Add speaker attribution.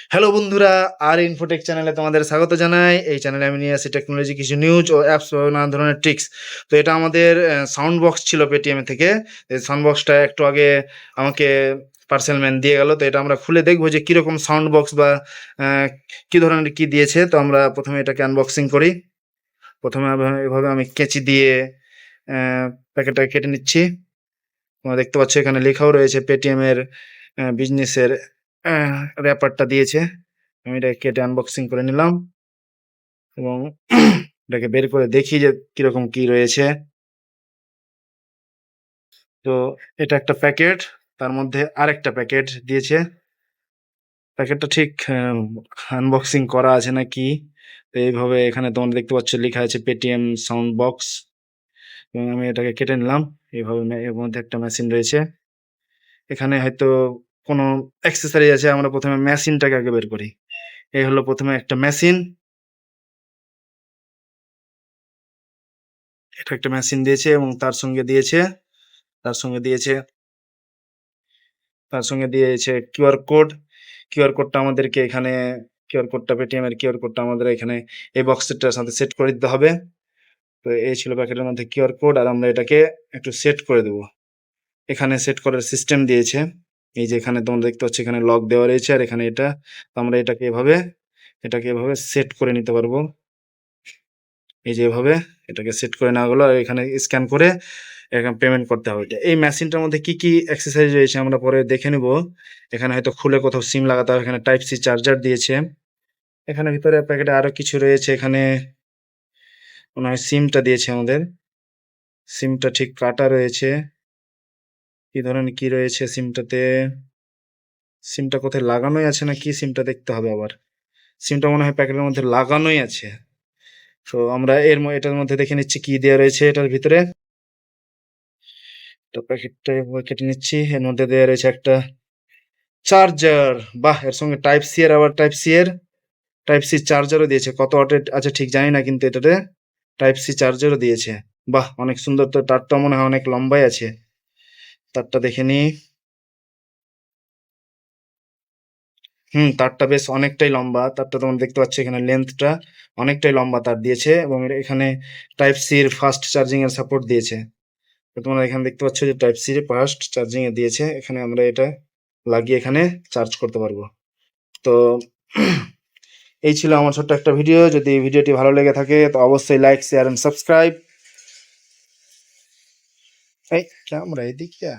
Speaker 1: Hello বন্ধুরা, আর Infotech চ্যানেলে তোমাদের স্বাগত জানাই। এই চ্যানেলে আমি নিয়ে আসি টেকনোলজি কিছু নিউজ ও অ্যাপস ও নানা ধরনের ট্রিক্স। তো এটা আমাদের সাউন্ড বক্স ছিল পেটিএম থেকে। এই সাউন্ড বক্সটা একটু আগে আমাকে পার্সেল ম্যান দিয়ে গেল। তো এটা আমরা খুলে দেখবো যে কীরকম সাউন্ড বক্স বা কী ধরনের কী দিয়েছে। তো আমরা প্রথমে এটাকে আনবক্সিং করি। প্রথমে এভাবে আমি কেঁচি দিয়ে প্যাকেটটাকে কেটে নিচ্ছি। তোমরা দেখতে পাচ্ছ এখানে লেখাও রয়েছে পেটিএম এর বিজনেসের র্যাপারটা দিয়েছে। আমি এটা কেটে আনবক্সিং করে নিলাম এবং এটাকে বের করে দেখি যে কিরকম কি রয়েছে। তো এটা একটা প্যাকেট, তার মধ্যে আরেকটা প্যাকেট দিয়েছে। প্যাকেটটা ঠিক আনবক্সিং করা আছে নাকি। তো এইভাবে এখানে তোমরা দেখতে পাচ্ছ লেখা আছে পেটিএম সাউন্ড বক্স এবং আমি এটাকে কেটে নিলাম। এইভাবে এর মধ্যে একটা মেশিন রয়েছে। এখানে হয়তো কোনো অ্যাক্সেসরি আছে। আমরা প্রথমে মেশিনটাকে আগে বের করি। এই হলো প্রথমে একটা মেশিন। এটা একটা মেশিন দিয়েছে এবং তার সঙ্গে দিয়েছে কিউআর কোড। কিউআর কোডটা আমাদেরকে এখানে কিউআর কোডটা পেটিএম এর কিউআর কোডটা আমাদের এখানে এই বক্সটার সাথে সেট করে দিতে হবে। তো এই ছিল প্যাকেটের মধ্যে কিউআর কোড, আর আমরা এটাকে একটু সেট করে দেবো। এখানে সেট করার সিস্টেম দিয়েছে। এই যে এখানে তোমরা দেখতে পাচ্ছ এখানে লক দেওয়া রয়েছে, আর এখানে এটা আমরা এটাকে এভাবে সেট করে নিতে পারবো। এই যে এভাবে এটাকে সেট করে নেওয়া গেলো, আর এখানে স্ক্যান করে এখানে পেমেন্ট করতে হবে। এই মেশিনটার মধ্যে কি কি অ্যাক্সেসরিজ রয়েছে আমরা পরে দেখে নেব। এখানে হয়তো খুলে কোথাও সিম লাগাতে হবে। এখানে টাইপ সি চার্জার দিয়েছে। এখানে ভিতরে প্যাকেটে আরো কিছু রয়েছে। এখানে মনে হয় সিমটা দিয়েছে আমাদের। সিমটা ঠিক কাটা রয়েছে। কি ধরনের কি রয়েছে সিমটাতে, সিমটা কোথায় লাগানোই আছে না কি সিমটা দেখতে হবে আবার। সিমটা মনে হয় প্যাকেটের মধ্যে লাগানোই আছে। তো আমরা এটার মধ্যে দেখে নিচ্ছি কি দেওয়া রয়েছে এটার ভিতরে। তো প্যাকেটটা এভাবে কেটে নিচ্ছি। এর মধ্যে দেওয়া রয়েছে একটা চার্জার। বাহ, এর সঙ্গে টাইপ সি চার্জারও দিয়েছে। কত ওয়াটের আছে ঠিক জানি না, কিন্তু এটাতে টাইপ সি চার্জারও দিয়েছে। বাহ, অনেক সুন্দর। তো তারটা মনে হয় অনেক লম্বাই আছে। তারটা দেখে নি। তারটা বেশ অনেকটাই লম্বা। তারটা তোমরা দেখতে পাচ্ছ এখানে লেন্থটা অনেকটাই লম্বা তার দিয়েছে, এবং এখানে টাইপ সির ফাস্ট চার্জিং এর সাপোর্ট দিয়েছে। তো তোমরা এখানে দেখতে পাচ্ছ যে টাইপ সি ফাস্ট চার্জিং এ দিয়েছে। এখানে আমরা এটা লাগিয়ে এখানে চার্জ করতে পারবো। তো এই ছিল আমার ছোট্ট একটা ভিডিও। যদি ভিডিওটি ভালো লেগে থাকে তো অবশ্যই লাইক, শেয়ার এন্ড সাবস্ক্রাইব। এই ক্যামেরা এদিকে।